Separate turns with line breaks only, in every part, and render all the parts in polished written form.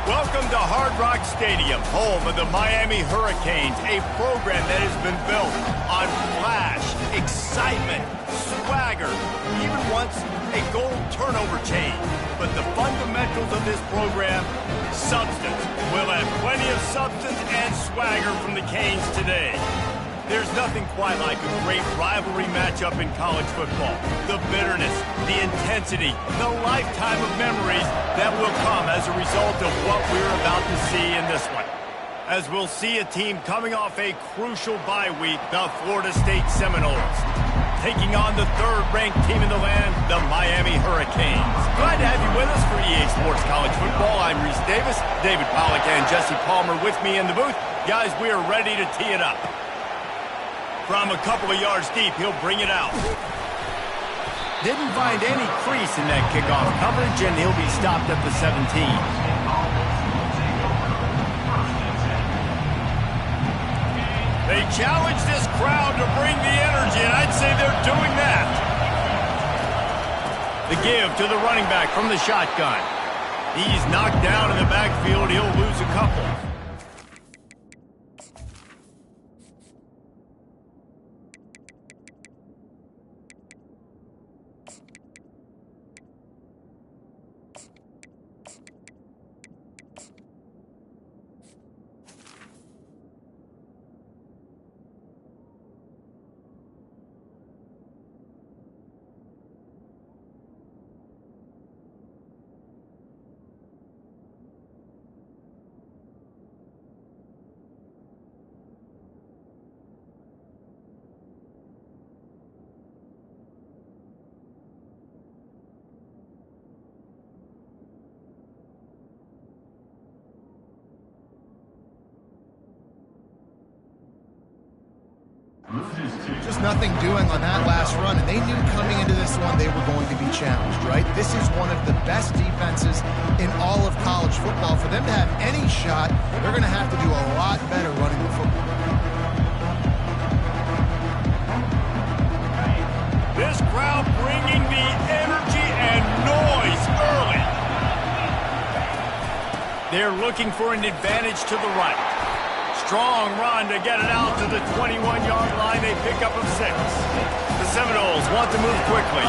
Welcome to Hard Rock Stadium, home of the Miami Hurricanes, a program that has been built on flash, excitement, swagger, even once a gold turnover chain. But the fundamentals of this program, substance. We'll have plenty of substance and swagger from the Canes today. There's nothing quite like a great rivalry matchup in college football. The bitterness, the intensity, the lifetime of memories that will come as a result of what we're about to see in this one. As we'll see a team coming off a crucial bye week, the Florida State Seminoles, taking on the third-ranked team in the land, the Miami Hurricanes. Glad to have you with us for EA Sports College Football. I'm Reese Davis, David Pollack and Jesse Palmer with me in the booth. Guys, we are ready to tee it up. From a couple of yards deep, he'll bring it out. Didn't find any crease in that kickoff coverage, and he'll be stopped at the 17. They challenge this crowd to bring the energy, and I'd say they're doing that. The give to the running back from the shotgun. He's knocked down in the backfield. He'll lose a couple.
Just nothing doing on that last run, and they knew coming into this one they were going to be challenged, right? This is one of the best defenses in all of college football. For them to have any shot, they're going to have to do a lot better running the football.
This crowd bringing the energy and noise early. They're looking for an advantage to the right. Strong run to get it out to the 21-yard line. They pick up of 6. The Seminoles want to move quickly.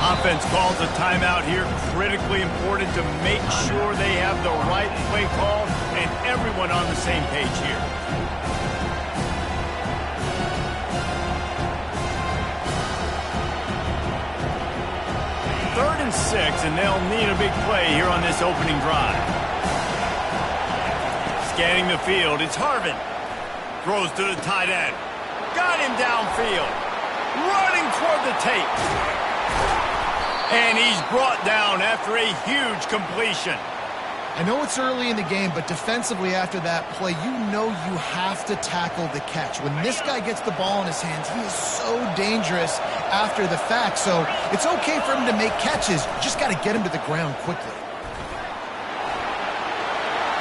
Offense calls a timeout here. Critically important to make sure they have the right play call and everyone on the same page here. 3rd and 6, and they'll need a big play here on this opening drive. Scanning the field, it's Harvin. Throws to the tight end. Got him downfield. Running toward the tape. And he's brought down after a huge completion.
I know it's early in the game, but defensively after that play, you know you have to tackle the catch. When this guy gets the ball in his hands, he is so dangerous after the fact. So it's okay for him to make catches. You just got to get him to the ground quickly.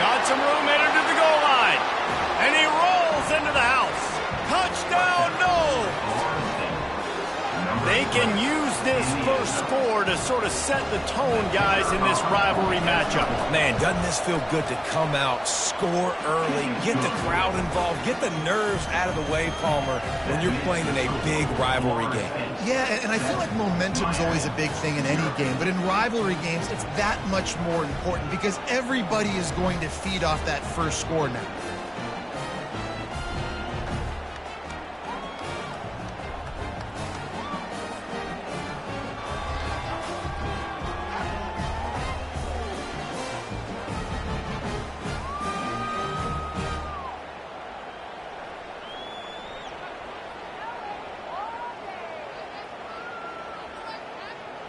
Got some room headed to the goal line. And he rolls into the house. Touchdown, no! They can use this first score to sort of set the tone, guys, in this rivalry matchup.
Man, doesn't this feel good to come out, score early, get the crowd involved, get the nerves out of the way, Palmer, when you're playing in a big rivalry game?
Yeah, and I feel like momentum's always a big thing in any game, but in rivalry games, it's that much more important because everybody is going to feed off that first score now.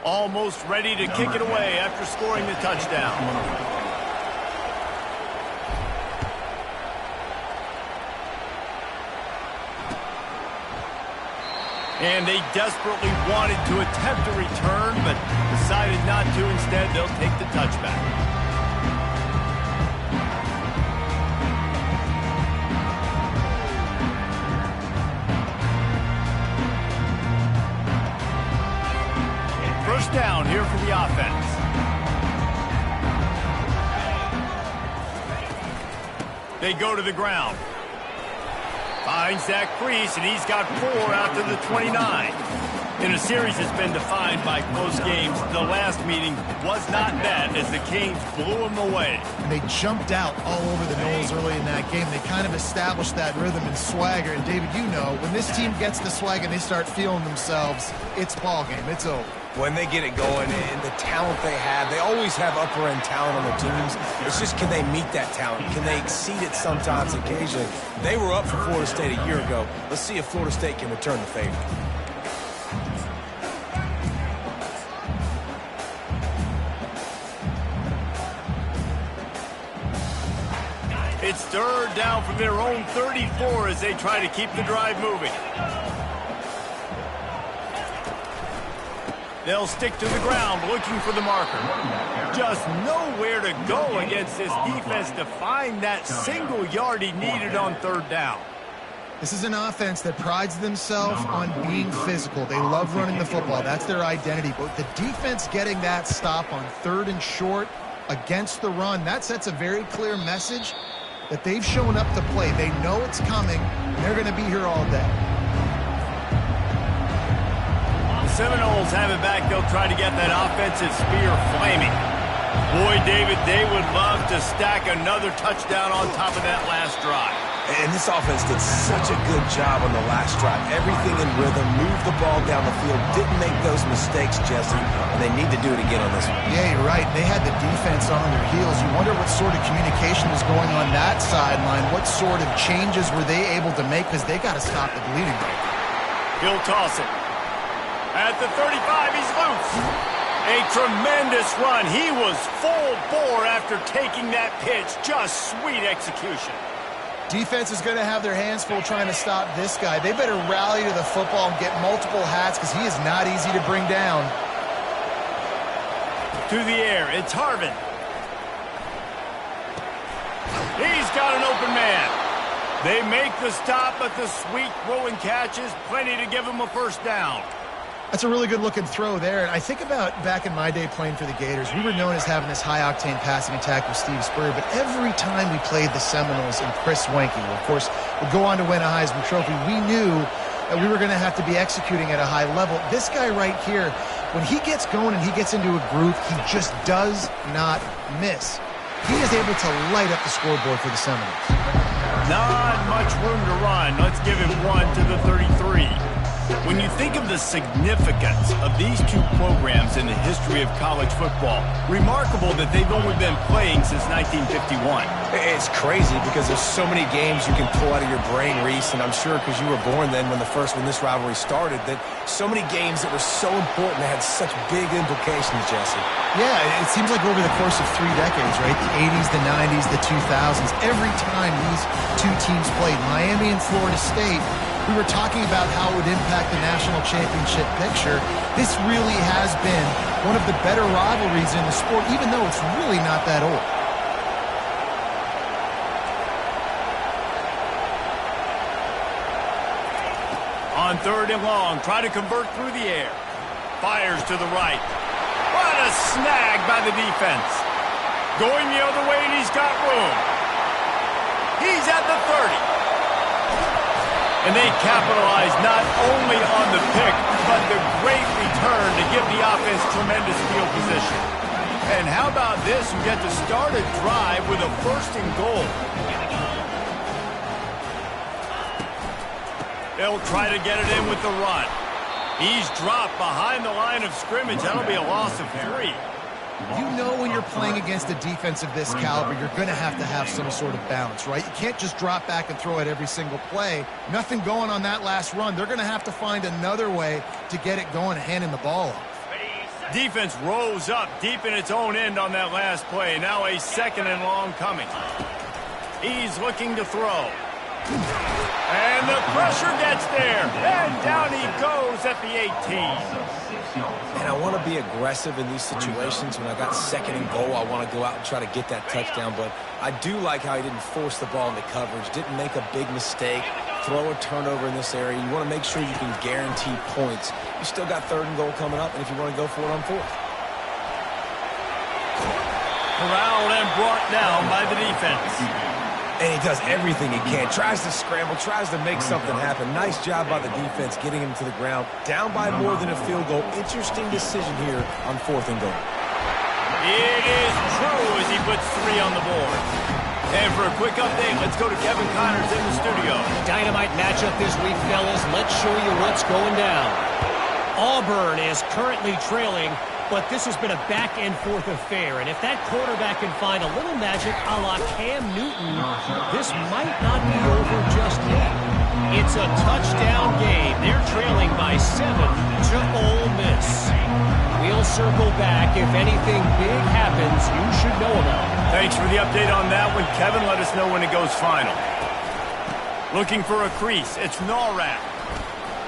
Almost ready to kick it away after scoring the touchdown. And they desperately wanted to attempt a return, but decided not to. Instead, they'll take the touchback. here for the offense. They go to the ground. Finds that crease, and he's got 4 out to the 29. In a series that's been defined by close games, the last meeting was not that as the Kings blew them away.
And they jumped out all over the Noles early in that game. They kind of established that rhythm and swagger. And David, you know, when this team gets the swag and they start feeling themselves, it's ball game. It's over.
When they get it going and the talent they have, they always have upper-end talent on their teams. It's just, can they meet that talent? Can they exceed it sometimes, occasionally? They were up for Florida State a year ago. Let's see if Florida State can return the favor.
It's third down from their own 34 as they try to keep the drive moving. They'll stick to the ground looking for the marker. Just nowhere to go against this defense to find that single yard he needed on third down.
This is an offense that prides themselves on being physical. They love running the football. That's their identity. But the defense getting that stop on 3rd and short against the run, that sets a very clear message that they've shown up to play. They know it's coming, and they're going to be here all day.
Seminoles have it back. They'll try to get that offensive spear flaming. Boy, David, they would love to stack another touchdown on top of that last drive.
And this offense did such a good job on the last drive. Everything in rhythm, moved the ball down the field, didn't make those mistakes, Jesse, and they need to do it again on this one.
Yeah, you're right. They had the defense on their heels. You wonder what sort of communication was going on that sideline. What sort of changes were they able to make, because they got to stop the bleeding.
He'll toss it. At the 35, he's loose. A tremendous run. He was full bore after taking that pitch. Just sweet execution.
Defense is going to have their hands full trying to stop this guy. They better rally to the football and get multiple hats, because he is not easy to bring down.
To the air, it's Harvin. He's got an open man. They make the stop, but the sweet throw and catch is plenty to give him a first down.
That's a really good-looking throw there. And I think about back in my day playing for the Gators, we were known as having this high-octane passing attack with Steve Spurrier, but every time we played the Seminoles and Chris Wenke, who, of course, would go on to win a Heisman Trophy, we knew that we were going to have to be executing at a high level. This guy right here, when he gets going and he gets into a groove, he just does not miss. He is able to light up the scoreboard for the Seminoles.
Not much room to run. Let's give him 1 to the 33. When you think of the significance of these two programs in the history of college football, remarkable that they've only been playing since 1951.
It's crazy because there's so many games you can pull out of your brain, Reese, and I'm sure because you were born then when this rivalry started, that so many games that were so important, that had such big implications, Jesse.
Yeah, it seems like over the course of 3 decades, right? The 80s, the 90s, the 2000s, every time these two teams played, Miami and Florida State, we were talking about how it would impact the national championship picture. This really has been one of the better rivalries in the sport, even though it's really not that old.
On 3rd and long, try to convert through the air. Fires to the right. What a snag by the defense. Going the other way, and he's got room. He's at the 30. And they capitalize not only on the pick, but the great return to give the offense tremendous field position. And how about this? You get to start a drive with a 1st and goal. They'll try to get it in with the run. He's dropped behind the line of scrimmage. That'll be a loss of 3.
You know when you're playing against a defense of this caliber, you're going to have some sort of balance, right? You can't just drop back and throw it every single play. Nothing going on that last run. They're going to have to find another way to get it going, handing the ball off.
Defense rose up deep in its own end on that last play. Now a 2nd and long coming. He's looking to throw. And the pressure gets there. And down he goes at the 18.
And I want to be aggressive in these situations. When I got 2nd and goal, I want to go out and try to get that touchdown. But I do like how he didn't force the ball into coverage, didn't make a big mistake, throw a turnover in this area. You want to make sure you can guarantee points. You still got 3rd and goal coming up, and if you want to go for it on 4th.
corralled and brought down by the defense.
And he does everything he can. Tries to scramble, tries to make something happen. Nice job by the defense getting him to the ground. Down by more than a field goal. Interesting decision here on 4th and goal.
It is true as he puts 3 on the board. And for a quick update, let's go to Kevin Connors in the studio.
Dynamite matchup this week, fellas. Let's show you what's going down. Auburn is currently trailing, but this has been a back-and-forth affair. And if that quarterback can find a little magic a la Cam Newton, this might not be over just yet. It's a touchdown game. They're trailing by 7 to Ole Miss. We'll circle back. If anything big happens, you should know about it.
Thanks for the update on that one. Kevin, let us know when it goes final. Looking for a crease. It's Norrat.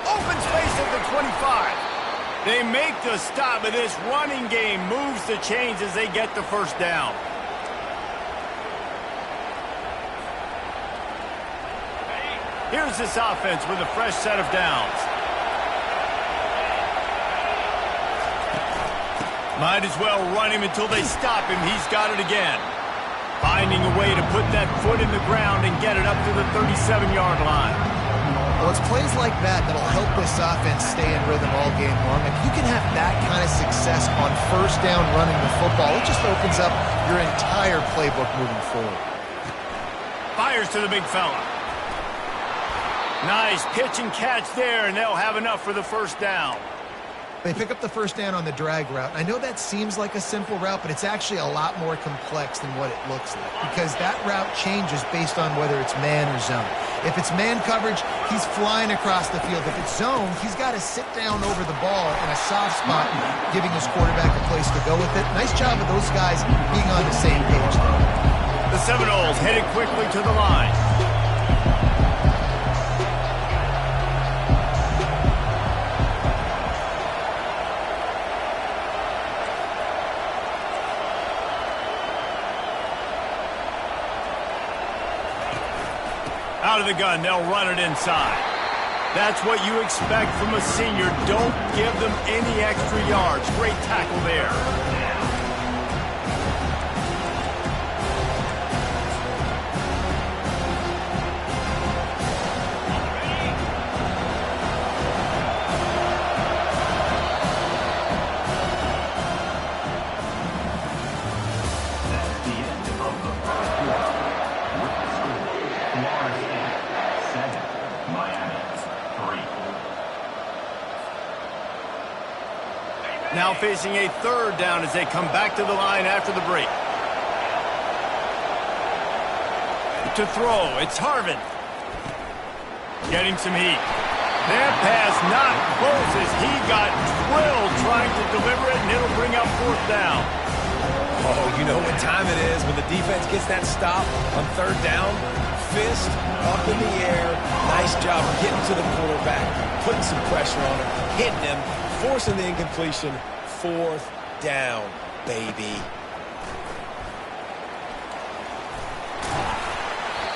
Open space at the 25. They make the stop, but this running game moves the chains as they get the first down. Here's this offense with a fresh set of downs. Might as well run him until they stop him. He's got it again. Finding a way to put that foot in the ground and get it up to the 37-yard line.
Well, it's plays like that that'll help this offense stay in rhythm all game long. If you can have that kind of success on first down running the football, it just opens up your entire playbook moving forward.
Fires to the big fella. Nice pitch and catch there, and they'll have enough for the first down.
They pick up the first down on the drag route. I know that seems like a simple route, but it's actually a lot more complex than what it looks like because that route changes based on whether it's man or zone. If it's man coverage, he's flying across the field. If it's zone, he's got to sit down over the ball in a soft spot, giving his quarterback a place to go with it. Nice job of those guys being on the same page there.
The Seminoles headed quickly to the line. Out of the gun, they'll run it inside. That's what you expect from a senior. Don't give them any extra yards. Great tackle there. Now facing a 3rd down as they come back to the line after the break. To throw, it's Harvin. Getting some heat. That pass not close as he got drilled trying to deliver it, and it'll bring up 4th down.
Oh, you know what time it is when the defense gets that stop on 3rd down. Fist up in the air. Nice job getting to the quarterback, putting some pressure on him, hitting him, forcing the incompletion. 4th down, baby.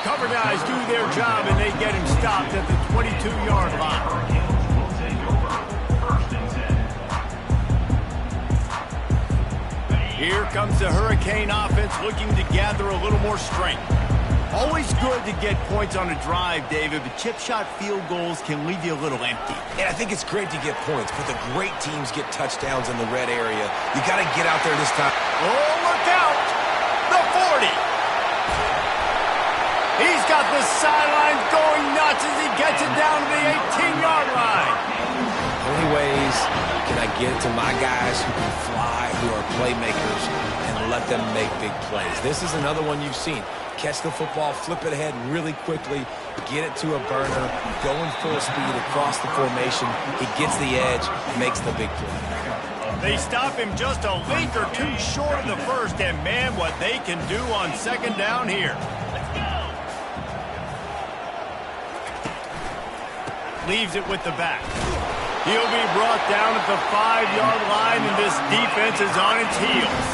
Cover guys do their job, and they get him stopped at the 22-yard line. Here comes the Hurricane offense looking to gather a little more strength. Always good to get points on a drive, David, but chip shot field goals can leave you a little empty.
And I think it's great to get points, but the great teams get touchdowns in the red area. You got to get out there this time.
Oh, look out! The 40! He's got the sidelines going nuts as he gets it down to the 18-yard line.
Only ways can I get it to my guys who can fly, who are playmakers, and let them make big plays. This is another one you've seen. Catch the football, flip it ahead really quickly, get it to a burner, going full speed across the formation. He gets the edge, makes the big play.
They stop him just a link or two short of the first, and man, what they can do on 2nd down here. Let's go! Leaves it with the back. He'll be brought down at the 5-yard line, and this defense is on its heels.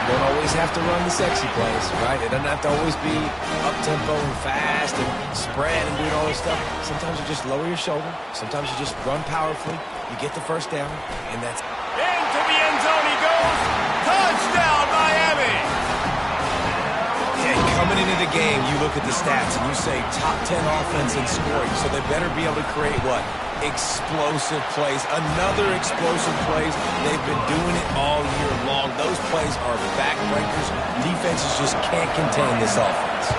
You don't always have to run the sexy plays, right? It doesn't have to always be up-tempo and fast and spread and doing all this stuff. Sometimes you just lower your shoulder. Sometimes you just run powerfully. You get the first down, and that's...
Into the end zone he goes. Touchdown, Miami!
game, you look at the stats and you say top 10 offense in scoring, so they better be able to create what? Explosive plays. Another explosive plays. They've been doing it all year long. Those plays are backbreakers. Defenses just can't contain this offense.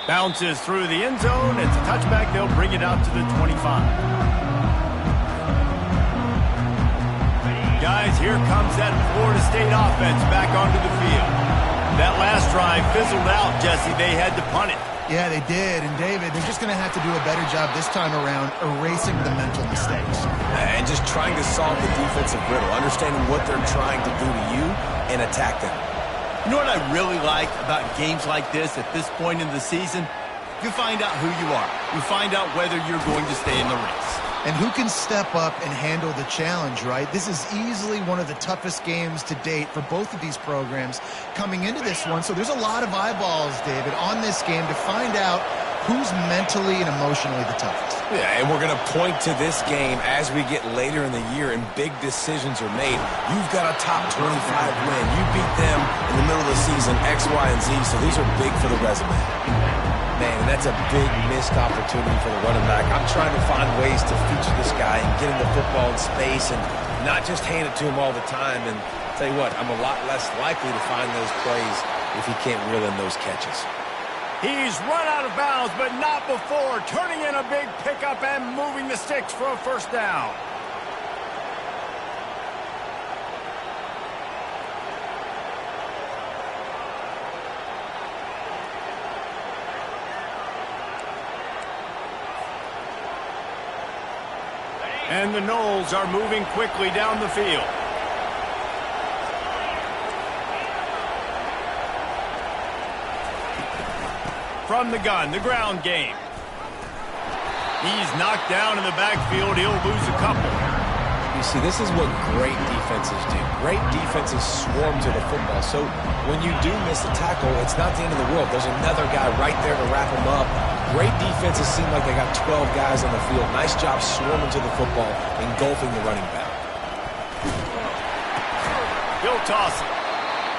Bounces through the end zone. It's a touchback. They'll bring it out to the 25. Guys, here comes that Florida State offense back onto the field. That last drive fizzled out, Jesse. They had to punt it.
Yeah, they did. And, David, they're just going to have to do a better job this time around erasing the mental mistakes.
And just trying to solve the defensive riddle, understanding what they're trying to do to you and attack them.
You know what I really like about games like this at this point in the season? You find out who you are. You find out whether you're going to stay in the race.
And who can step up and handle the challenge, right? This is easily one of the toughest games to date for both of these programs coming into this one. So there's a lot of eyeballs, David, on this game to find out who's mentally and emotionally the toughest.
Yeah, and we're going to point to this game as we get later in the year and big decisions are made. You've got a top 25 win. You beat them in the middle of the season, X, Y, and Z, so these are big for the resume. Man, and that's a big missed opportunity for the running back. I'm trying to find ways to feature this guy and get him the football in space and not just hand it to him all the time. And I'll tell you what, I'm a lot less likely to find those plays if he can't reel in those catches.
He's run out of bounds, but not before turning in a big pickup and moving the sticks for a first down. And the Noles are moving quickly down the field. From the gun, the ground game. He's knocked down in the backfield. He'll lose a couple.
You see, this is what great defenses do. Great defenses swarm to the football. So when you do miss a tackle, it's not the end of the world. There's another guy right there to wrap him up. Great defenses seem like they got 12 guys on the field. Nice job swarming to the football, engulfing the running back.
He'll toss it.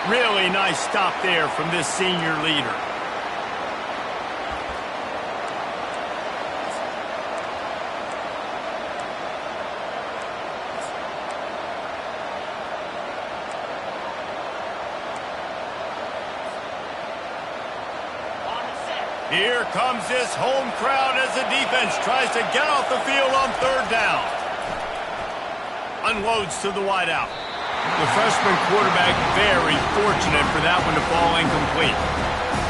Really nice stop there from this senior leader. Here comes this home crowd as the defense tries to get off the field on third down. Unloads to the wideout. The freshman quarterback very fortunate for that one to fall incomplete.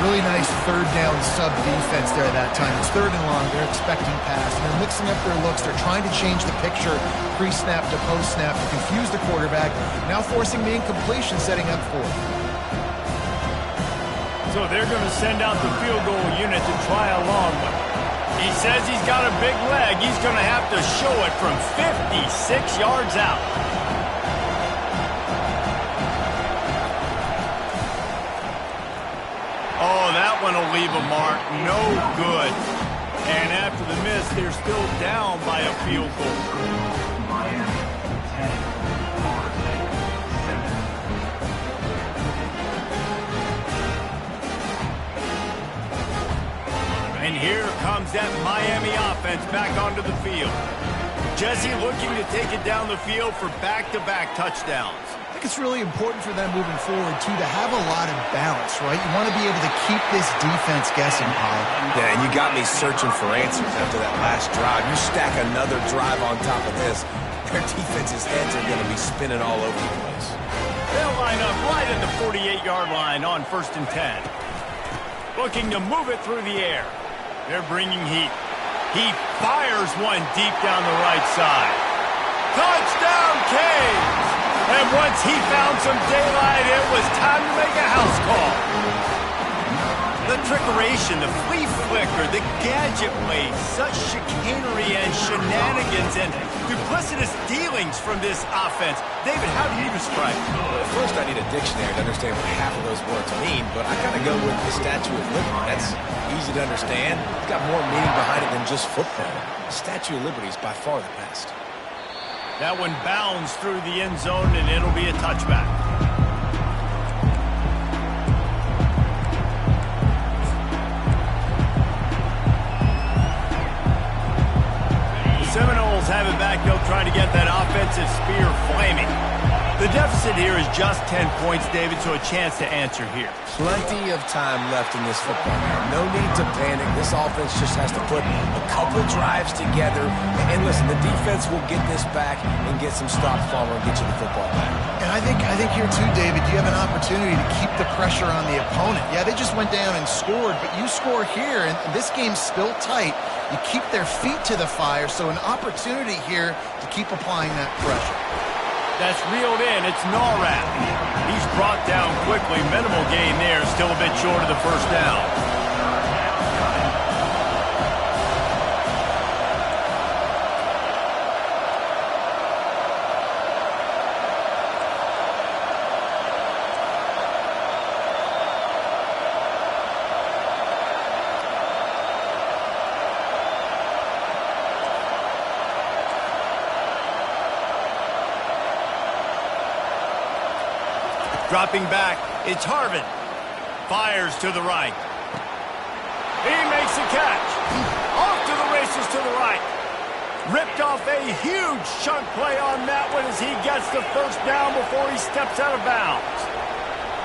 Really nice third down sub defense there that time. It's third and long. They're expecting pass. And they're mixing up their looks. They're trying to change the picture pre-snap to post-snap to confuse the quarterback. Now forcing the incompletion, setting up for it.
So they're going to send out the field goal unit to try a long one. He says he's got a big leg. He's going to have to show it from 56 yards out. Oh, that one will leave a mark. No good. And after the miss, they're still down by a field goal. And here comes that Miami offense back onto the field. Jesse looking to take it down the field for back-to-back touchdowns.
I think it's really important for them moving forward, too, to have a lot of balance, right? You want to be able to keep this defense guessing, Paul.
Yeah, and you got me searching for answers after that last drive. You stack another drive on top of this, their defense's heads are going to be spinning all over the place.
They'll line up right at the 48-yard line on 1st and 10. Looking to move it through the air. They're bringing heat. He fires one deep down the right side. Touchdown, Canes! And once he found some daylight, it was time to make a house call. The trickeration, the flea flicker, the gadget play, such chicanery and shenanigans and duplicitous dealings from this offense. David, how do you describe it?
Well, first, I need a dictionary to understand what half of those words mean, but I gotta go with the Statue of Liberty. That's easy to understand. It's got more meaning behind it than just football. The Statue of Liberty is by far the best.
That one bounds through the end zone, and it'll be a touchback. back. He'll try to get that offensive spear flaming. The deficit here is just 10 points, David, so a chance to answer here.
Plenty of time left in this football game. No need to panic. This offense just has to put a couple drives together. And listen, the defense will get this back and get some stops following and get you the football back.
And I think here too, David, you have an opportunity to keep the pressure on the opponent. Yeah, they just went down and scored, but you score here, and this game's still tight. You keep their feet to the fire, so an opportunity here to keep applying that pressure.
That's reeled in. It's Norrat. He's brought down quickly. Minimal gain there. Still a bit short of the first down. Dropping back, it's Harvin. Fires to the right. He makes a catch. Off to the races to the right. Ripped off a huge chunk play on that one as he gets the first down before he steps out of bounds.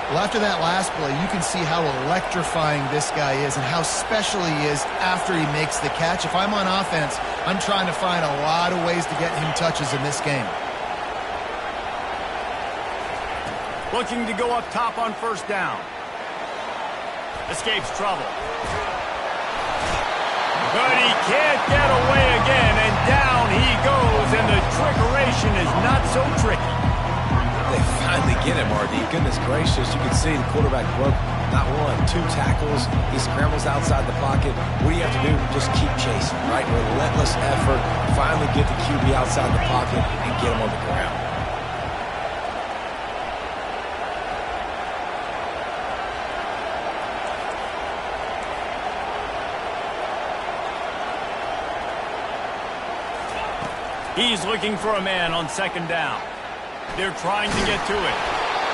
Well, after that last play, you can see how electrifying this guy is and how special he is after he makes the catch. If I'm on offense, I'm trying to find a lot of ways to get him touches in this game.
Looking to go up top on first down. Escapes trouble. But he can't get away again, and down he goes, and the trickeration is not so tricky.
They finally get him, RD. Goodness gracious. You can see the quarterback broke not one, two tackles. He scrambles outside the pocket. What do you have to do? Just keep chasing, right? Relentless effort. Finally get the QB outside the pocket and get him on the ground.
He's looking for a man on second down. They're trying to get to it.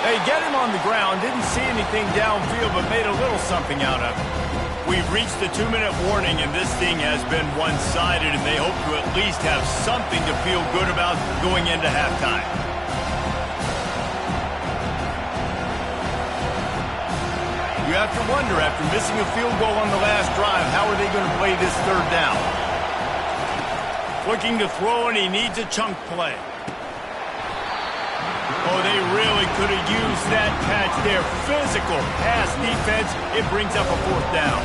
They get him on the ground, didn't see anything downfield, but made a little something out of it. We've reached the 2-minute warning, and this thing has been one-sided, and they hope to at least have something to feel good about going into halftime. You have to wonder, after missing a field goal on the last drive, how are they going to play this third down? Looking to throw, and he needs a chunk play. Oh, they really could have used that catch there. Physical pass defense. It brings up a fourth down.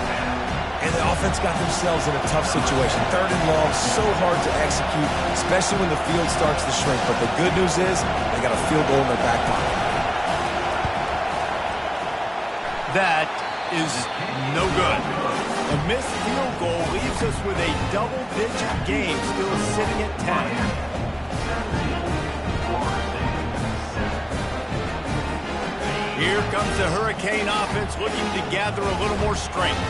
And the offense got themselves in a tough situation. Third and long, so hard to execute, especially when the field starts to shrink. But the good news is they got a field goal in their back pocket.
That is no good. A missed field goal leaves us with a double-digit game still sitting at 10. Here comes the Hurricane offense looking to gather a little more strength.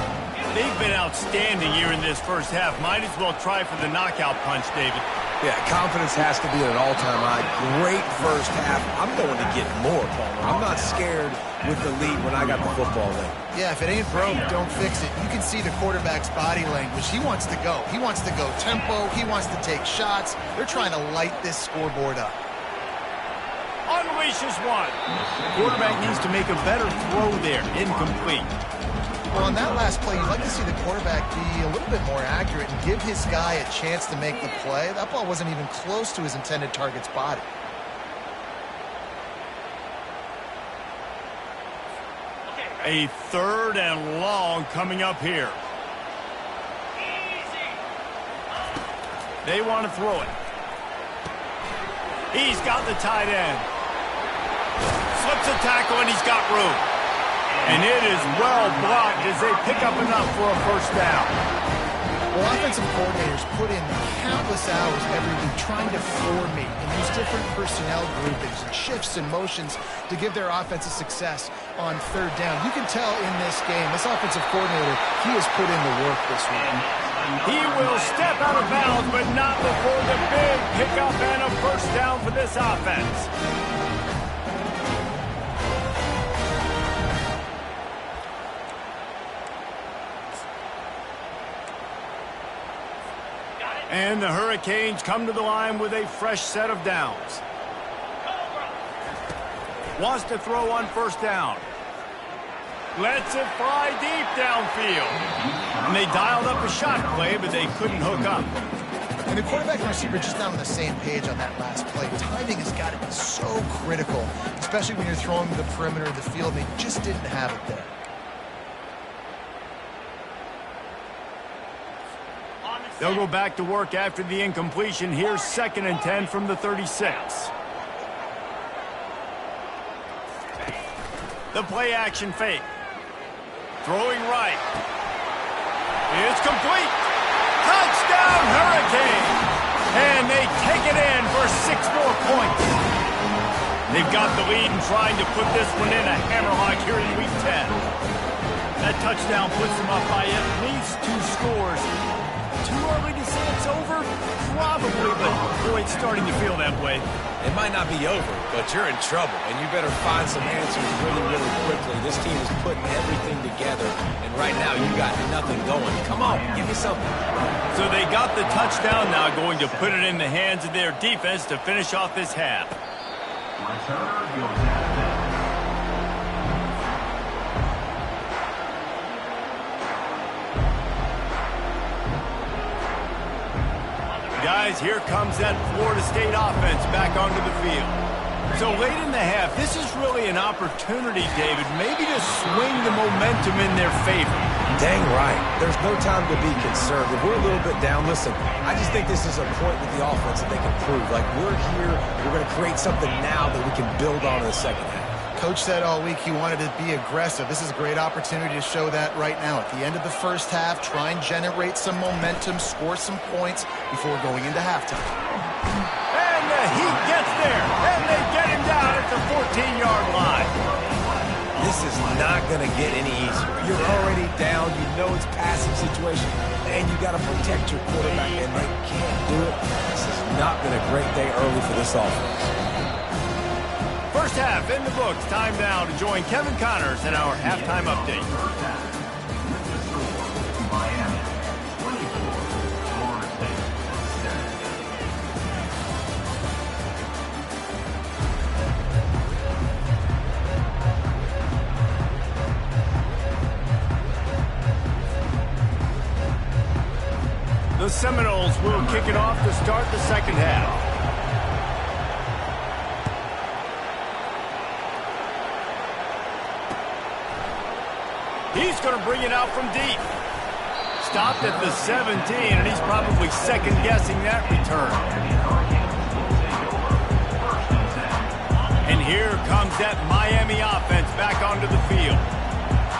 They've been outstanding here in this first half. Might as well try for the knockout punch, David.
Yeah, confidence has to be at an all-time high. Great first half. I'm going to get more, Palmer. I'm not scared with the lead when I got the football in.
Yeah, if it ain't broke, don't fix it. You can see the quarterback's body language. He wants to go. He wants to go tempo. He wants to take shots. They're trying to light this scoreboard up.
Unleashes one. Quarterback needs to make a better throw there. Incomplete.
Well, on that last play, you'd like to see the quarterback be a little bit more accurate and give his guy a chance to make the play. That ball wasn't even close to his intended target's body.
A third and long coming up here. They want to throw it. He's got the tight end. Slips a tackle, and he's got room. And it is well blocked as they pick up enough for a first down.
Well, offensive coordinators put in countless hours every week trying to formate and use different personnel groupings and shifts and motions to give their offense a success on third down. You can tell in this game, this offensive coordinator, he has put in the work this week.
He will step out of bounds, but not before the big pickup and a first down for this offense. And the Hurricanes come to the line with a fresh set of downs. Wants to throw on first down. Lets it fly deep downfield. And they dialed up a shot play, but they couldn't hook up.
And the quarterback and receiver just not on the same page on that last play. Timing has got to be so critical, especially when you're throwing to the perimeter of the field. They just didn't have it there.
They'll go back to work after the incompletion. Here's 2nd and 10 from the 36. The play action fake. Throwing right. It's complete. Touchdown Hurricane. And they take it in for 6 more points. They've got the lead and trying to put this one in a hammerlock here in week 10. That touchdown puts them up by at least 2 scores. Too early to say it's over? Probably, but boy, it's starting to feel that way.
It might not be over, but you're in trouble, and you better find some answers really, really quickly. This team is putting everything together, and right now you got nothing going. Come on, give me something.
So they got the touchdown, now going to put it in the hands of their defense to finish off this half. Guys, here comes that Florida State offense back onto the field. So late in the half, this is really an opportunity, David, maybe to swing the momentum in their favor.
Dang right. There's no time to be concerned. If we're a little bit down, listen, I just think this is a point with the offense that they can prove. Like, we're here, we're going to create something now that we can build on in the second half.
Coach said all week he wanted to be aggressive. This is a great opportunity to show that right now. At the end of the first half, try and generate some momentum, score some points before going into halftime.
And the Heat gets there, and they get him down at the 14-yard line.
This is not going to get any easier. You're already down. You know it's a passing situation, and you got to protect your quarterback, and they can't do it. This has not been a great day early for this offense.
First half in the books. Time now to join Kevin Connors in our halftime update. The Seminoles will kick it off to start the second half. He's going to bring it out from deep. Stopped at the 17, and he's probably second-guessing that return. And here comes that Miami offense back onto the field.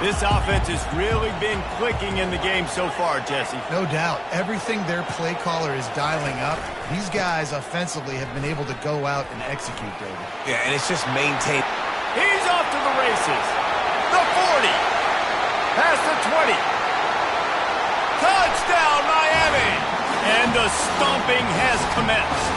This offense has really been clicking in the game so far, Jesse.
No doubt. Everything their play caller is dialing up, these guys offensively have been able to go out and execute, David.
Yeah, and it's just maintained.
He's off to the races. The 40. Past the 20. Touchdown, Miami! And the stomping has commenced.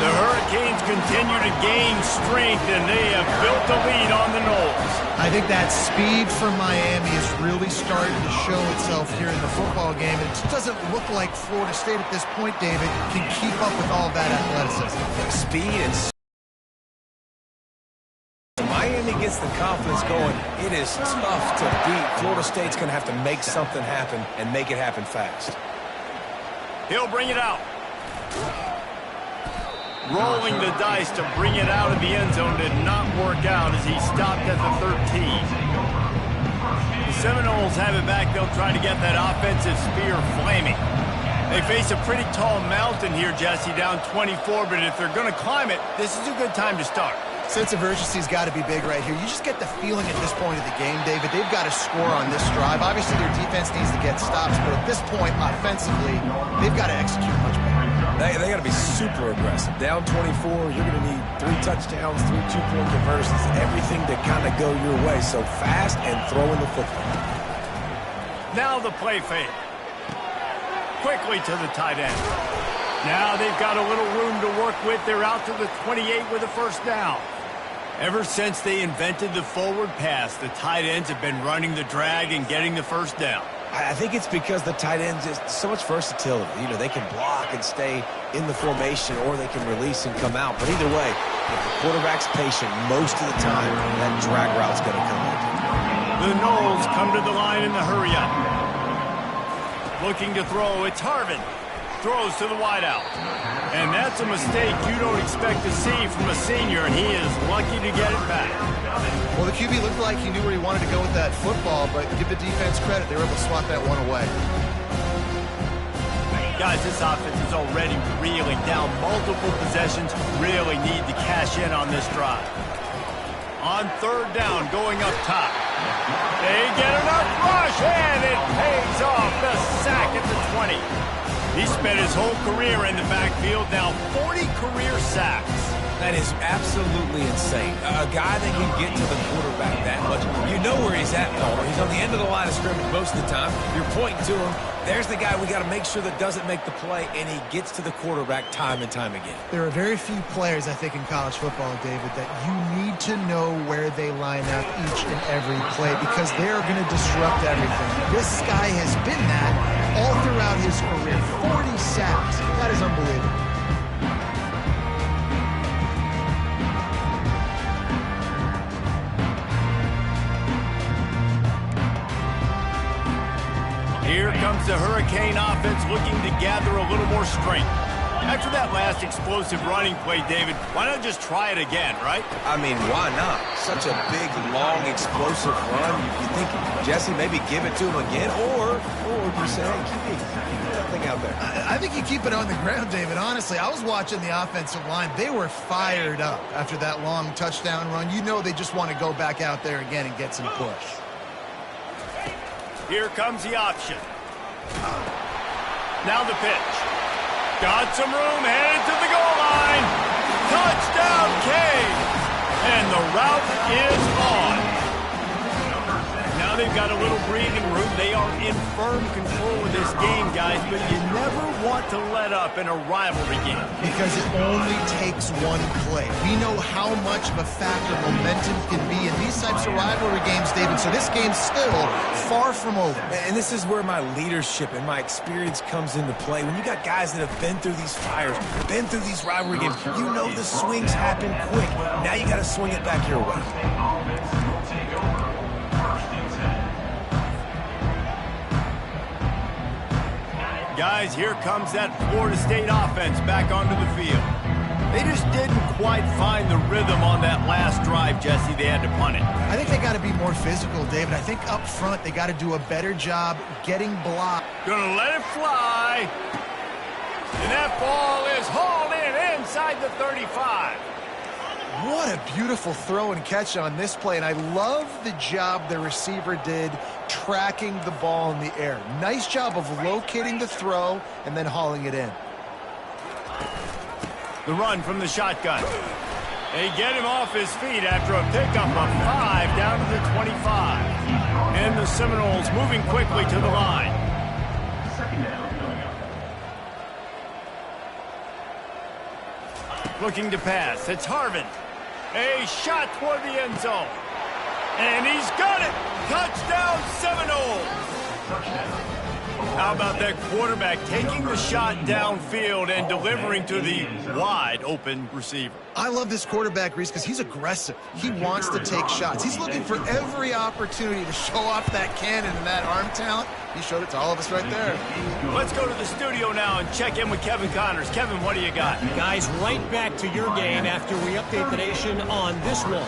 The Hurricanes continue to gain strength, and they have built a lead on the Noles.
I think that speed from Miami is really starting to show itself here in the football game. It just doesn't look like Florida State at this point, David, can keep up with all that athleticism.
Speed and Miami gets the confidence going. It is tough to beat. Florida State's going to have to make something happen and make it happen fast.
He'll bring it out. Rolling the dice to bring it out of the end zone did not work out as he stopped at the 13. The Seminoles have it back. They'll try to get that offensive spear flaming. They face a pretty tall mountain here, Jesse, down 24, but if they're going to climb it, this is a good time to start.
Sense of urgency's got to be big right here. You just get the feeling at this point of the game, David, they've got to score on this drive. Obviously, their defense needs to get stops, but at this point, offensively, they've got to execute much better.
They got to be super aggressive. Down 24, you're going to need 3 touchdowns, 3 two-point conversions, everything to kind of go your way. So fast and throwing the football.
Now the play fake. Quickly to the tight end. Now they've got a little room to work with. They're out to the 28 with a first down. Ever since they invented the forward pass, the tight ends have been running the drag and getting the first down.
I think it's because the tight ends is so much versatility. You know, they can block and stay in the formation, or they can release and come out. But either way, if the quarterback's patient most of the time, that drag route's going to come in.
The Knowles come to the line in the hurry-up. Looking to throw, it's Harvin. Throws to the wideout. And that's a mistake you don't expect to see from a senior, and he is lucky to get it back.
Well, the QB looked like he knew where he wanted to go with that football, but give the defense credit. They were able to swat that one away.
Guys, this offense is already reeling down. Multiple possessions, really need to cash in on this drive. On third down, going up top. They get enough rush, and it pays off. The sack at the 20. He spent his whole career in the backfield, now 40 career sacks.
That is absolutely insane. A guy that can get to the quarterback that much. You know where he's at, Paul. He's on the end of the line of scrimmage most of the time. You're pointing to him. There's the guy we got to make sure that doesn't make the play, and he gets to the quarterback time and time again.
There are very few players, I think, in college football, David, that you need to know where they line up each and every play because they are going to disrupt everything. This guy has been that all throughout his career. 40 sacks. That is unbelievable.
Here comes the Hurricane offense looking to gather a little more strength. After that last explosive running play, David, why not just try it again, right?
I mean, why not? Such a big, long, explosive run. You think, Jesse, maybe give it to him again? Or you say, hey, keep that thing out there.
I think you keep it on the ground, David. Honestly, I was watching the offensive line. They were fired up after that long touchdown run. You know they just want to go back out there again and get some push.
Here comes the option. Now the pitch. Got some room, headed to the goal line. Touchdown, Canes. And the route is on. Now they've got a little breathing room. They are in firm control of this game, guys, but you never want to let up in a rivalry game.
Because it only takes one play. We know how much of a factor momentum can be in these types of rivalry games, David, so this game's still far from over.
And this is where my leadership and my experience comes into play. When you got guys that have been through these fires, been through these rivalry games, you know the swings happen quick. Now you got to swing it back your way.
Guys, here comes that Florida State offense back onto the field. They just didn't quite find the rhythm on that last drive, Jesse. They had to punt it.
I think they got to be more physical, David. I think up front they got to do a better job getting blocked.
Gonna let it fly. And that ball is hauled in inside the 35.
What a beautiful throw and catch on this play, and I love the job the receiver did tracking the ball in the air. Nice job of locating the throw and then hauling it in.
The run from the shotgun. They get him off his feet after a pickup of 5 down to the 25. And the Seminoles moving quickly to the line. Looking to pass. It's Harvin. A shot toward the end zone. And he's got it. Touchdown, Seminoles. How about that quarterback taking the shot downfield and delivering to the wide open receiver?
I love this quarterback, Reese, because he's aggressive. He wants to take shots. He's looking for every opportunity to show off that cannon and that arm talent. He showed it to all of us right there.
Let's go to the studio now and check in with Kevin Connors. Kevin, what do you got?
Guys, right back to your game after we update the nation on this one.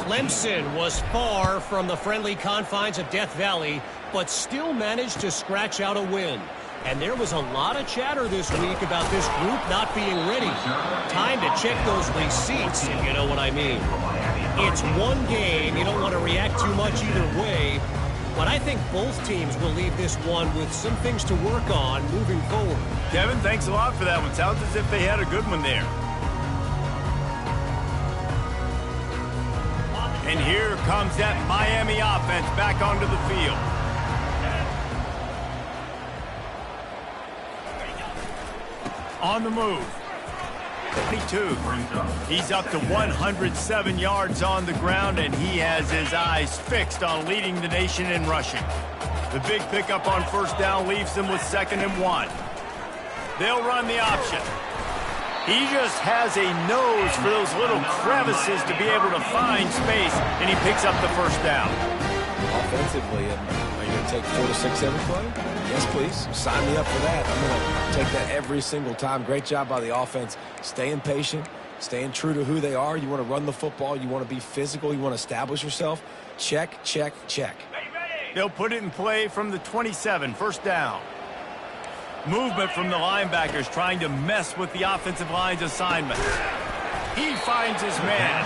Clemson was far from the friendly confines of Death Valley, but still managed to scratch out a win. And there was a lot of chatter this week about this group not being ready. Time to check those receipts, if you know what I mean. It's one game. You don't want to react too much either way. But I think both teams will leave this one with some things to work on moving forward.
Kevin, thanks a lot for that one. Sounds as if they had a good one there. And here comes that Miami offense back onto the field. On the move. 22. He's up to 107 yards on the ground, and he has his eyes fixed on leading the nation in rushing. The big pickup on first down leaves them with 2nd and 1. They'll run the option. He just has a nose for those little crevices to be able to find space, and he picks up the first down.
Offensively, are you going to take 4 to 6 every play? Yes, please. Sign me up for that. I'm going to take that every single time. Great job by the offense. Staying patient, staying true to who they are. You want to run the football. You want to be physical. You want to establish yourself. Check, check, check.
They'll put it in play from the 27, first down. Movement from the linebackers trying to mess with the offensive line's assignment. He finds his man.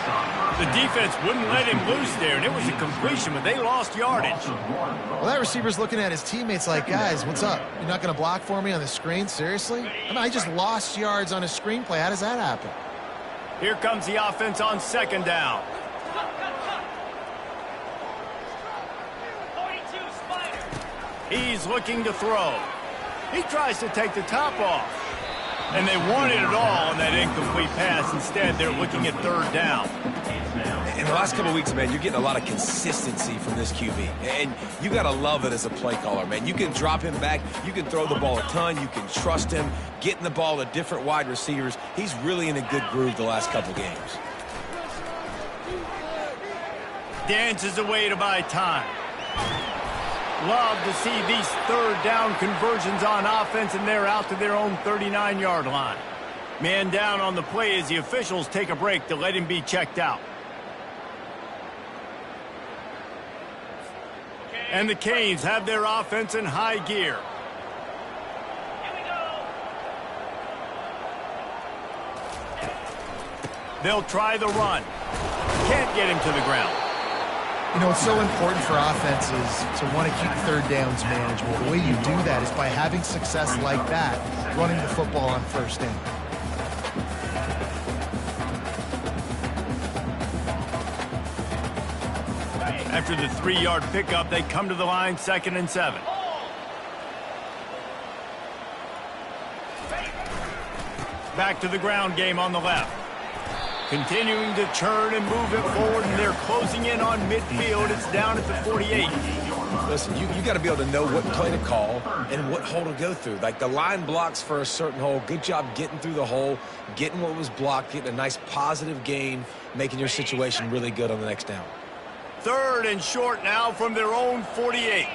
The defense wouldn't let him loose there, and it was a completion, but they lost yardage.
Well, that receiver's looking at his teammates like, guys, what's up? You're not going to block for me on the screen? Seriously? I mean, I just lost yards on a screenplay. How does that happen?
Here comes the offense on 2nd down. He's looking to throw. He tries to take the top off. And they wanted it all on that incomplete pass. Instead, they're looking at 3rd down.
In the last couple of weeks, man, you're getting a lot of consistency from this QB. And you got to love it as a play caller, man. You can drop him back. You can throw the ball a ton. You can trust him. Getting the ball to different wide receivers. He's really in a good groove the last couple games.
Dances away to buy time. Love to see these 3rd down conversions on offense, and they're out to their own 39-yard line. Man down on the play as the officials take a break to let him be checked out. And the Canes have their offense in high gear. They'll try the run. Can't get him to the ground.
You know, it's so important for offenses to want to keep 3rd downs manageable. The way you do that is by having success like that, running the football on 1st down.
After the 3-yard pickup, they come to the line, 2nd and 7. Back to the ground game on the left. Continuing to churn and move it forward, and they're closing in on midfield. It's down at the 48.
Listen, you got to be able to know what play to call and what hole to go through. Like the line blocks for a certain hole. Good job getting through the hole, getting what was blocked, getting a nice positive gain, making your situation really good on the next down.
3rd and short now from their own 48.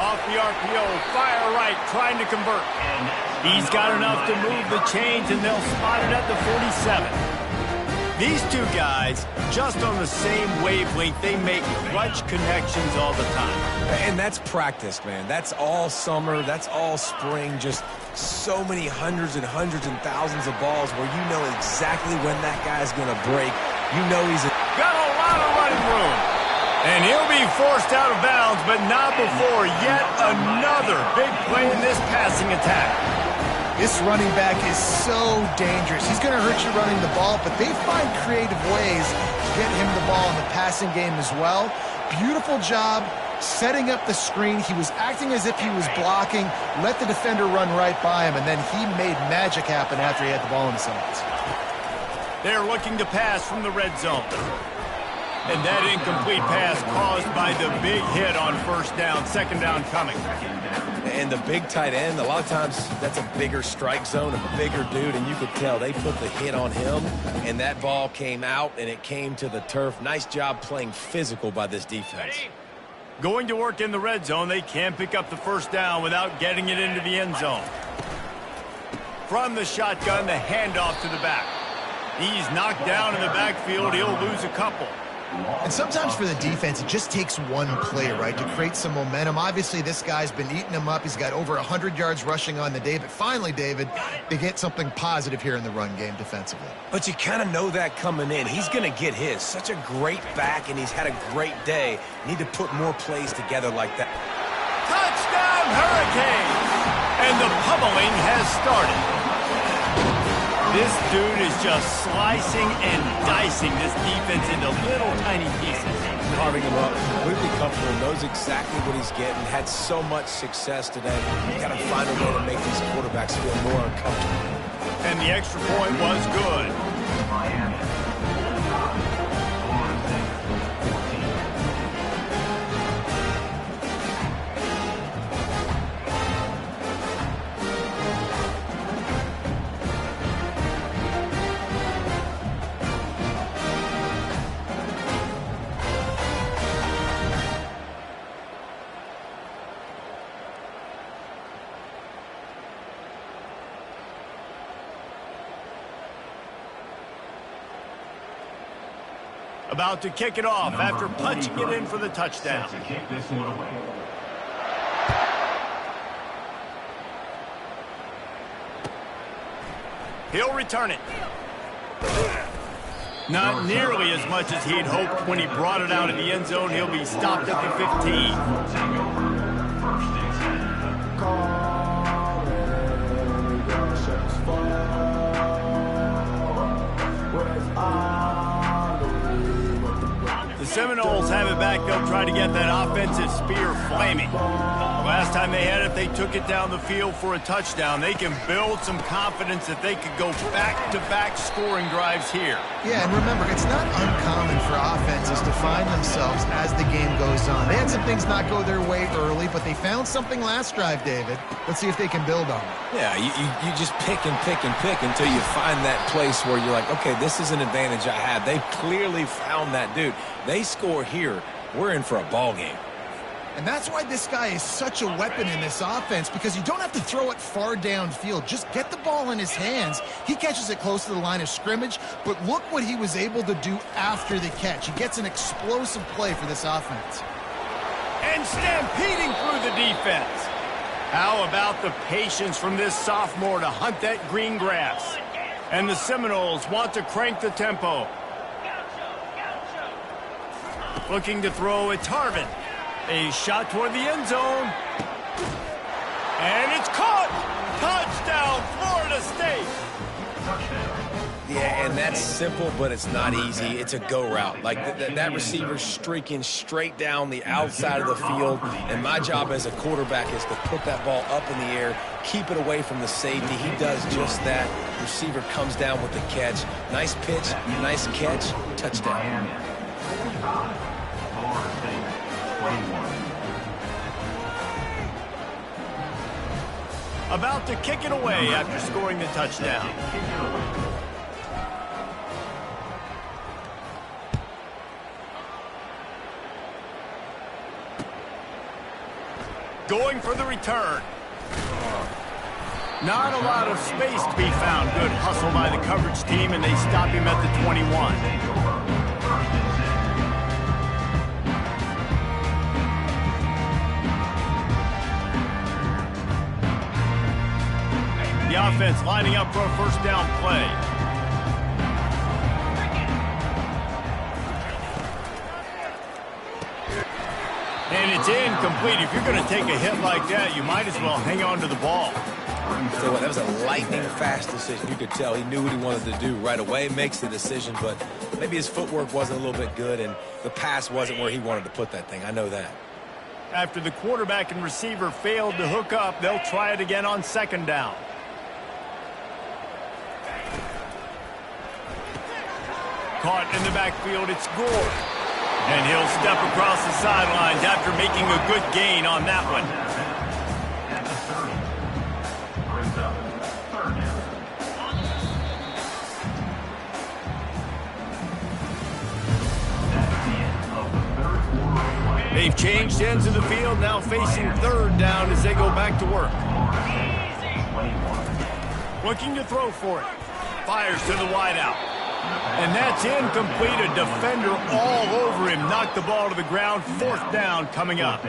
Off the RPO, fire right, trying to convert. He's got enough to move the chains, and they'll spot it at the 47. These two guys, just on the same wavelength, they make clutch connections all the time.
And that's practice, man. That's all summer. That's all spring. Just so many hundreds and thousands of balls where you know exactly when that guy's going to break. You know he's
got a lot of running room. And he'll be forced out of bounds, but not before yet another big play in this passing attack.
This running back is so dangerous. He's going to hurt you running the ball, but they find creative ways to get him the ball in the passing game as well. Beautiful job setting up the screen. He was acting as if he was blocking, let the defender run right by him, and then he made magic happen after he had the ball in his hands.
They're looking to pass from the red zone. And that incomplete pass caused by the big hit on 1st down, 2nd down coming.
And the big tight end, a lot of times that's a bigger strike zone, a bigger dude, and you could tell they put the hit on him, and that ball came out, and it came to the turf. Nice job playing physical by this defense.
Going to work in the red zone, they can't pick up the 1st down without getting it into the end zone. From the shotgun, the handoff to the back. He's knocked down in the backfield. He'll lose a couple.
And sometimes for the defense, it just takes one play, right, to create some momentum. Obviously, this guy's been eating them up. He's got over 100 yards rushing on the day. But finally, David, they get something positive here in the run game defensively.
But you kind of know that coming in. He's going to get his. Such a great back, and he's had a great day. Need to put more plays together like that.
Touchdown, Hurricanes! And the pummeling has started. This dude is just slicing and dicing this defense into little tiny pieces.
Carving him up, completely comfortable, knows exactly what he's getting, had so much success today. You got to find a way to make these quarterbacks feel more uncomfortable.
And the extra point was good. About to kick it off after punching it in for the touchdown. He'll return it. Not nearly as much as he'd hoped when he brought it out of the end zone. He'll be stopped at the 15. The Seminoles have it back. They'll try to get that offensive spear flaming. Last time they had it, they took it down the field for a touchdown. They can build some confidence that they could go back-to-back scoring drives here.
Yeah, and remember, it's not uncommon for offenses to find themselves as the game goes on. They had some things not go their way early, but they found something last drive, David. Let's see if they can build on it.
Yeah, you just pick and pick and pick until you find that place where you're like, okay, this is an advantage I have. They clearly found that dude. They score here, we're in for a ball game.
And that's why this guy is such a weapon in this offense, because you don't have to throw it far downfield. Just get the ball in his hands. He catches it close to the line of scrimmage, but look what he was able to do after the catch. He gets an explosive play for this offense.
And stampeding through the defense. How about the patience from this sophomore to hunt that green grass? And the Seminoles want to crank the tempo. Looking to throw, it's Harvin. A shot toward the end zone. And it's caught! Touchdown, Florida State!
Yeah, and that's simple, but it's not easy. It's a go route. Like, that receiver's streaking straight down the outside of the field, and my job as a quarterback is to put that ball up in the air, keep it away from the safety. He does just that. Receiver comes down with the catch. Nice pitch, nice catch, touchdown.
About to kick it away after scoring the touchdown. Going for the return. Not a lot of space to be found. Good hustle by the coverage team, and they stop him at the 21. The offense lining up for a first down play. And it's incomplete. If you're going to take a hit like that, you might as well hang on to the ball.
So that was a lightning-fast decision. You could tell he knew what he wanted to do right away, makes the decision, but maybe his footwork wasn't a little bit good, and the pass wasn't where he wanted to put that thing. I know that.
After the quarterback and receiver failed to hook up, they'll try it again on second down. Caught in the backfield, it's Gore. And he'll step across the sidelines after making a good gain on that one. They've changed ends of the field, now facing third down as they go back to work. Looking to throw for it. Fires to the wideout. And that's incomplete. A defender all over him. Knocked the ball to the ground. Fourth down coming up.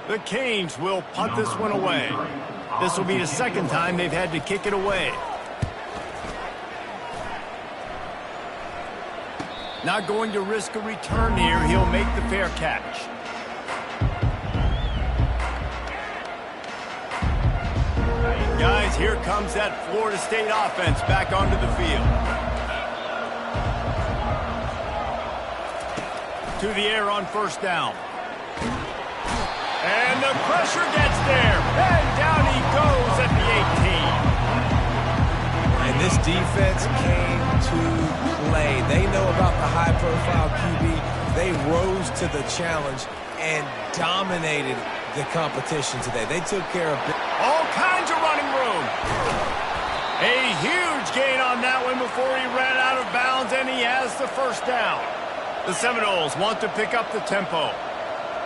The Canes will punt this one away. This will be the second time they've had to kick it away. Not going to risk a return here. He'll make the fair catch. Guys, here comes that Florida State offense back onto the field. To the air on first down. And the pressure gets there. And down he goes at the 18.
And this defense came to play. They know about the high-profile QB. They rose to the challenge and dominated the competition today. They took care of
all kinds of running room. A huge gain on that one before he ran out of bounds, and he has the first down. The Seminoles want to pick up the tempo.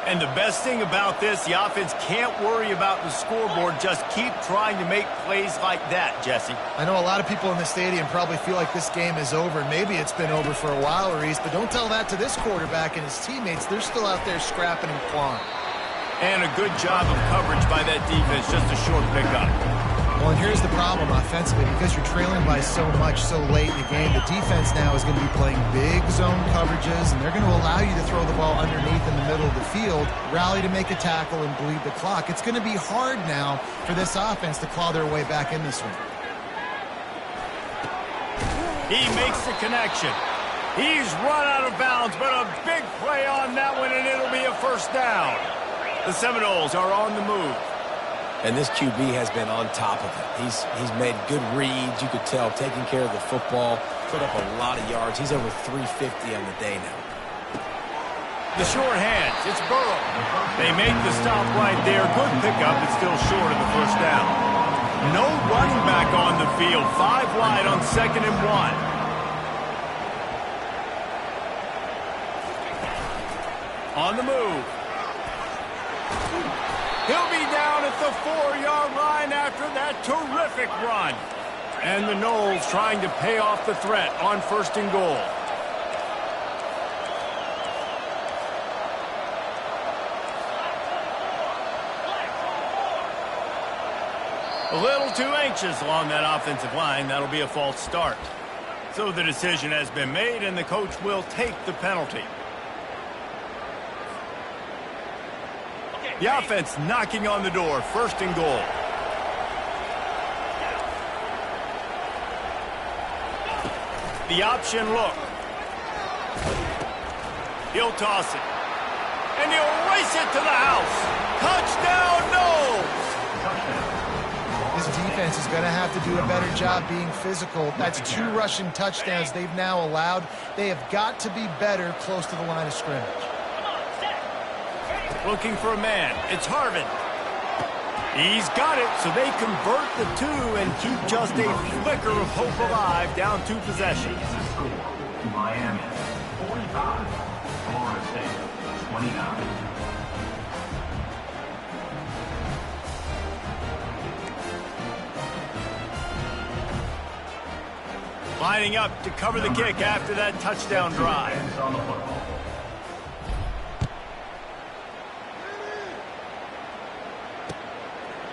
And the best thing about this, the offense can't worry about the scoreboard. Just keep trying to make plays like that, Jesse.
I know a lot of people in the stadium probably feel like this game is over. Maybe it's been over for a while, Reese, but don't tell that to this quarterback and his teammates. They're still out there scrapping and clawing.
And a good job of coverage by that defense. Just a short pickup.
Well, and here's the problem offensively. Because you're trailing by so much so late in the game, the defense now is going to be playing big zone coverages, and they're going to allow you to throw the ball underneath in the middle of the field, rally to make a tackle, and bleed the clock. It's going to be hard now for this offense to claw their way back in this one.
He makes the connection. He's run out of bounds, but a big play on that one, and it'll be a first down. The Seminoles are on the move.
And this QB has been on top of it. He's made good reads. You could tell, taking care of the football, put up a lot of yards. He's over 350 on the day now.
The short hands. It's Burrow. They make the stop right there. Good pickup. It's still short of the first down. No running back on the field. 5 wide on 2nd and 1. On the move. He'll be down at the 4-yard line after that terrific run. And the Noles trying to pay off the threat on 1st and goal. A little too anxious along that offensive line. That'll be a false start. So the decision has been made, and the coach will take the penalty. The offense knocking on the door. 1st and goal. The option look. He'll toss it. And he'll race it to the house. Touchdown, Noles!
This defense is going to have to do a better job being physical. That's 2 rushing touchdowns they've now allowed. They have got to be better close to the line of scrimmage.
Looking for a man. It's Harvin. He's got it, so they convert the 2 and keep just a flicker of hope alive, down 2 possessions.
Miami, 45. Florida State, 29.
Lining up to cover the kick after that touchdown drive.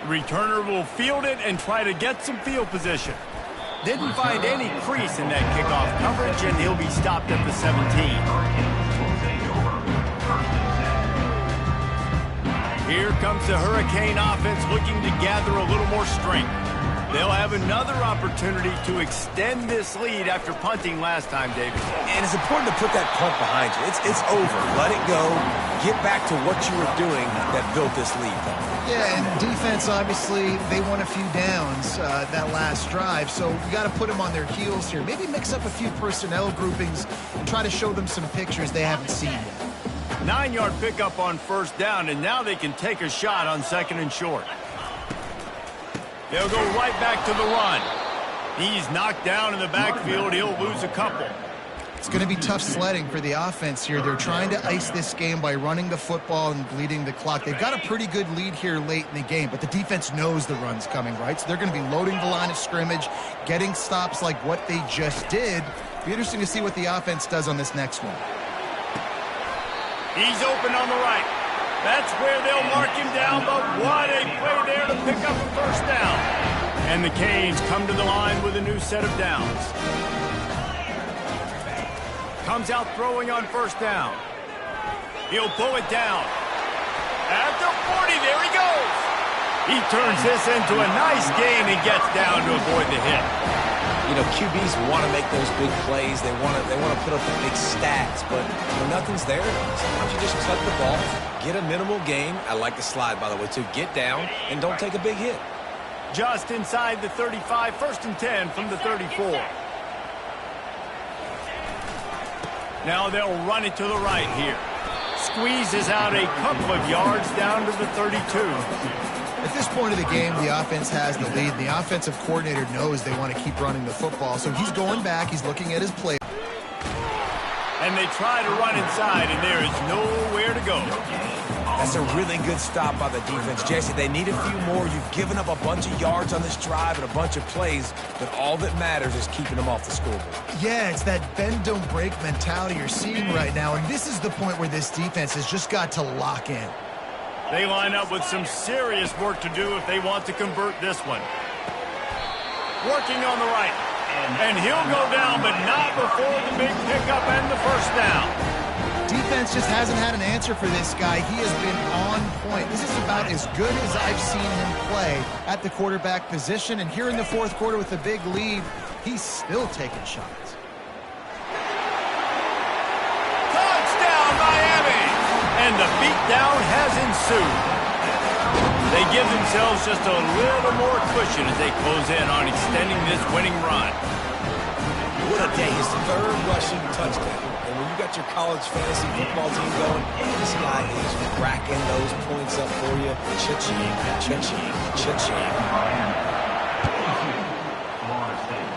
Returner will field it and try to get some field position. Didn't find any crease in that kickoff coverage, and he'll be stopped at the 17. Here comes the Hurricane offense looking to gather a little more strength. They'll have another opportunity to extend this lead after punting last time, David.
And it's important to put that punt behind you. It's over. Let it go. Get back to what you were doing that built this lead.
Yeah, and defense, obviously, they won a few downs that last drive, so you got to put them on their heels here. Maybe mix up a few personnel groupings and try to show them some pictures they haven't seen yet.
9-yard pickup on 1st down, and now they can take a shot on 2nd and short. They'll go right back to the run. He's knocked down in the backfield. He'll lose a couple.
It's going to be tough sledding for the offense here. They're trying to ice this game by running the football and bleeding the clock. They've got a pretty good lead here late in the game, but the defense knows the run's coming, right? So they're going to be loading the line of scrimmage, getting stops like what they just did. Be interesting to see what the offense does on this next one.
He's open on the right. That's where they'll mark him down, but what a play there to pick up a 1st down. And the Canes come to the line with a new set of downs. Comes out throwing on 1st down. He'll pull it down. At the 40, there he goes. He turns this into a nice gain and gets down to avoid the hit.
You know, QBs want to make those big plays. They want to put up the big stats, but when nothing's there, sometimes you just tuck the ball, get a minimal gain. I like the slide, by the way, too. Get down and don't take a big hit.
Just inside the 35, 1st and 10 from the 34. Now they'll run it to the right here. Squeezes out a couple of yards down to the 32.
At this point of the game, the offense has the lead. The offensive coordinator knows they want to keep running the football, so he's going back. He's looking at his play.
And they try to run inside, and there is nowhere to go.
That's a really good stop by the defense. Jesse, they need a few more. You've given up a bunch of yards on this drive and a bunch of plays, but all that matters is keeping them off the scoreboard.
Yeah, it's that bend, don't break mentality you're seeing right now, and this is the point where this defense has just got to lock in.
They line up with some serious work to do if they want to convert this one. Working on the right. And he'll go down, but not before the big pickup and the first down.
Defense just hasn't had an answer for this guy. He has been on point. This is about as good as I've seen him play at the quarterback position. And here in the fourth quarter with a big lead, he's still taking shots.
Touchdown, Miami! And the beatdown has ensued. They give themselves just a little more cushion as they close in on extending this winning run.
What a day. His third rushing touchdown. And when you got your college fantasy football team going, this guy is racking those points up for you. Cha-ching, cha-ching, cha-ching.
Florida State,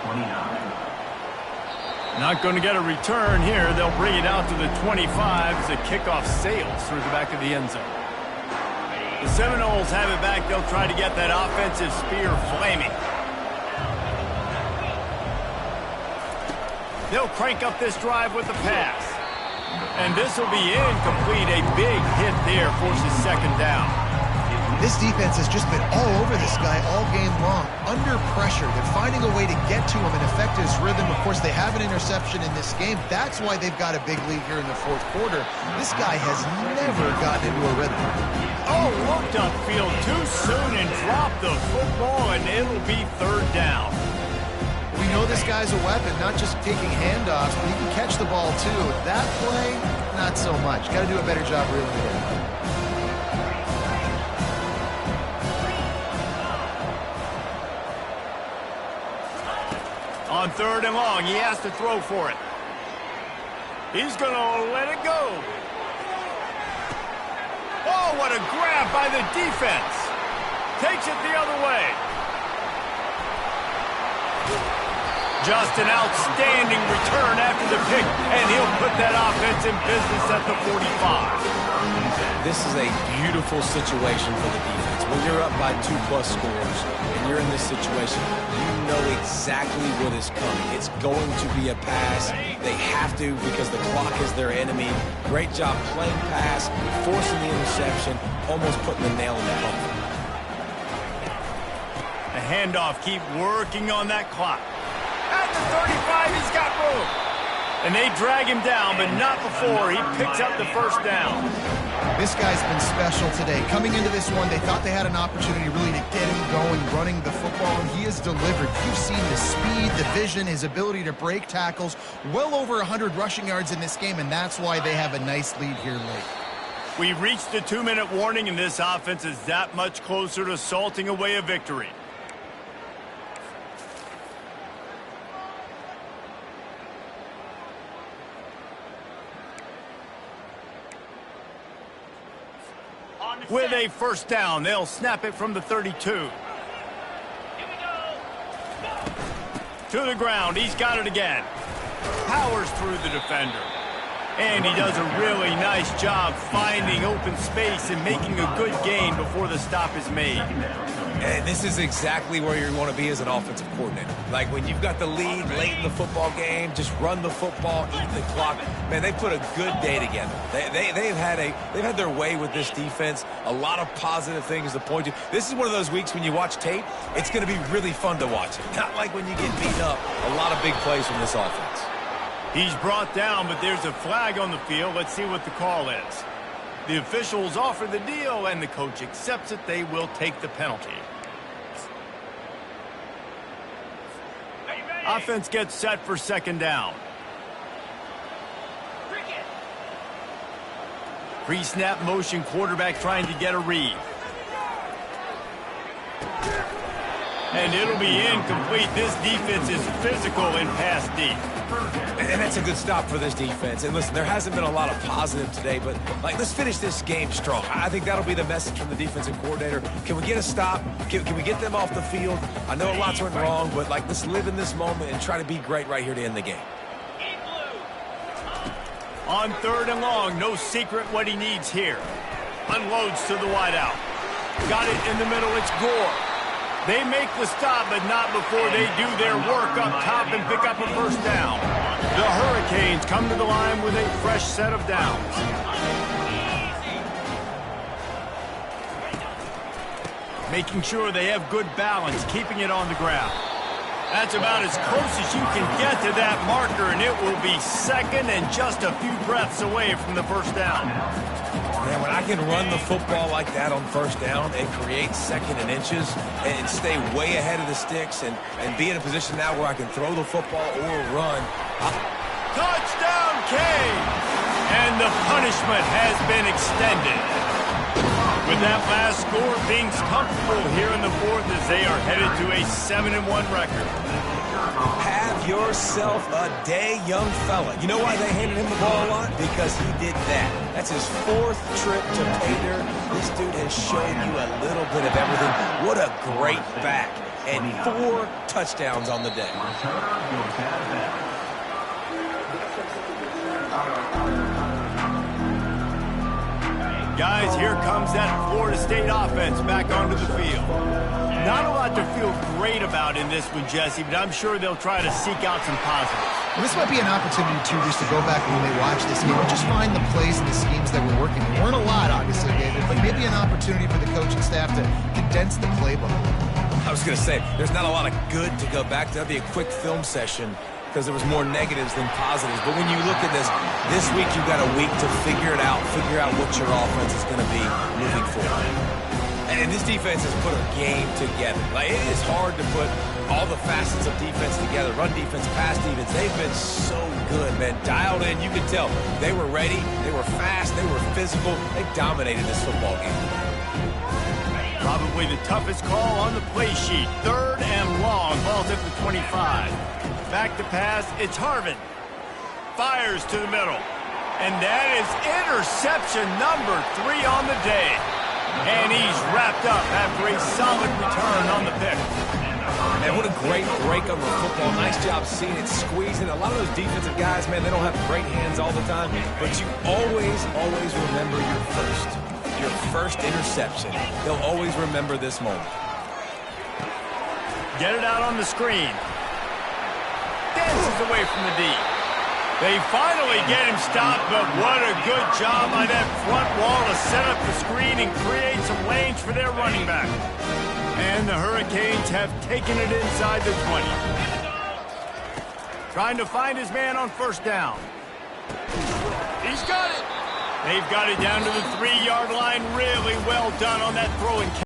29.
Not going to get a return here. They'll bring it out to the 25 as the kickoff sails through the back of the end zone. The Seminoles have it back. They'll try to get that offensive spear flaming. They'll crank up this drive with the pass. And this will be incomplete. A big hit there forces second down.
This defense has just been all over this guy all game long. Under pressure, they're finding a way to get to him and affect his rhythm. Of course, they have an interception in this game. That's why they've got a big lead here in the fourth quarter. This guy has never gotten into a rhythm.
Oh, looked upfield too soon and dropped the football, and it'll be third down.
We know this guy's a weapon, not just taking handoffs, but he can catch the ball too. That play, not so much. Got to do a better job reeling it in.
On third and long, he has to throw for it. He's going to let it go. Oh, what a grab by the defense. Takes it the other way. Just an outstanding return after the pick, and he'll put that offense in business at the 45.
This is a beautiful situation for the defense. When you're up by 2+ scores and you're in this situation, you know exactly what is coming. It's going to be a pass. They have to because the clock is their enemy. Great job playing pass, forcing the interception, almost putting the nail in the coffin.
The handoff, keep working on that clock. At the 35, he's got room. And they drag him down, but not before he picks up the first down.
This guy's been special today. Coming into this one, they thought they had an opportunity really to get him going, running the football, and he has delivered. You've seen the speed, the vision, his ability to break tackles. Well over 100 rushing yards in this game, and that's why they have a nice lead here late.
We reached the 2-minute warning, and this offense is that much closer to salting away a victory. With a first down, they'll snap it from the 32. To the ground, he's got it again. Powers through the defender. And he does a really nice job finding open space and making a good gain before the stop is made.
And this is exactly where you want to be as an offensive coordinator. Like when you've got the lead late in the football game, just run the football, eat the clock. Man, they put a good day together. They've had their way with this defense. A lot of positive things to point to. This is one of those weeks when you watch tape, it's going to be really fun to watch it. Not like when you get beat up. A lot of big plays from this offense.
He's brought down, but there's a flag on the field. Let's see what the call is. The officials offer the deal, and the coach accepts it. They will take the penalty. Offense gets set for second down. Pre-snap motion, quarterback trying to get a read. And it'll be incomplete. This defense is physical in pass deep.
And that's a good stop for this defense. And listen, there hasn't been a lot of positive today, but let's finish this game strong. I think that'll be the message from the defensive coordinator. Can we get a stop? Can we get them off the field? I know lots went wrong, but let's live in this moment and try to be great right here to end the game.
On third and long, no secret what he needs here. Unloads to the wideout. Got it in the middle. It's Gore. They make the stop, but not before they do their work up top and pick up a first down. The Hurricanes come to the line with a fresh set of downs. Making sure they have good balance, keeping it on the ground. That's about as close as you can get to that marker, and it will be second and just a few breaths away from the first down.
Man, when I can run the football like that on first down and create second and inches and stay way ahead of the sticks and be in a position now where I can throw the football or run.
Touchdown, Kane! And the punishment has been extended. With that last score, being comfortable here in the fourth as they are headed to a 7-1 record.
Have yourself a day, young fella. You know why they handed him the ball a lot? Because he did that. That's his fourth trip to pay dirt. This dude has shown you a little bit of everything. What a great back. And 4 touchdowns on the day.
Guys, here comes that Florida State offense back onto the field. Not a lot to feel great about in this one, Jesse, but I'm sure they'll try to seek out some positives.
Well, this might be an opportunity, too, just to go back when they watch this game and just find the plays and the schemes that were working. There weren't a lot, obviously, David, but maybe an opportunity for the coaching staff to condense the playbook.
I was going to say, there's not a lot of good to go back. That'll be a quick film session because there was more negatives than positives. But when you look at this week you've got a week to figure it out, figure out what your offense is going to be moving forward. And this defense has put a game together. Like, it is hard to put all the facets of defense together. Run defense, pass defense. They've been so good, man. Dialed in. You could tell they were ready. They were fast. They were physical. They dominated this football game.
Probably the toughest call on the play sheet. 3rd and long. Ball's at the 25. Back to pass. It's Harvin. Fires to the middle. And that is interception number 3 on the day. And he's wrapped up after a solid return on the pick.
Man, what a great break on the football. Nice job seeing it squeezing. A lot of those defensive guys, man, they don't have great hands all the time. But you always remember your first interception. They'll always remember this moment.
Get it out on the screen. Dances away from the D. They finally get him stopped, but what a good job by that front wall to set up the screen and create some lanes for their running back. And the Hurricanes have taken it inside the 20. Trying to find his man on first down. He's got it. They've got it down to the 3-yard line. Really well done on that throw and catch.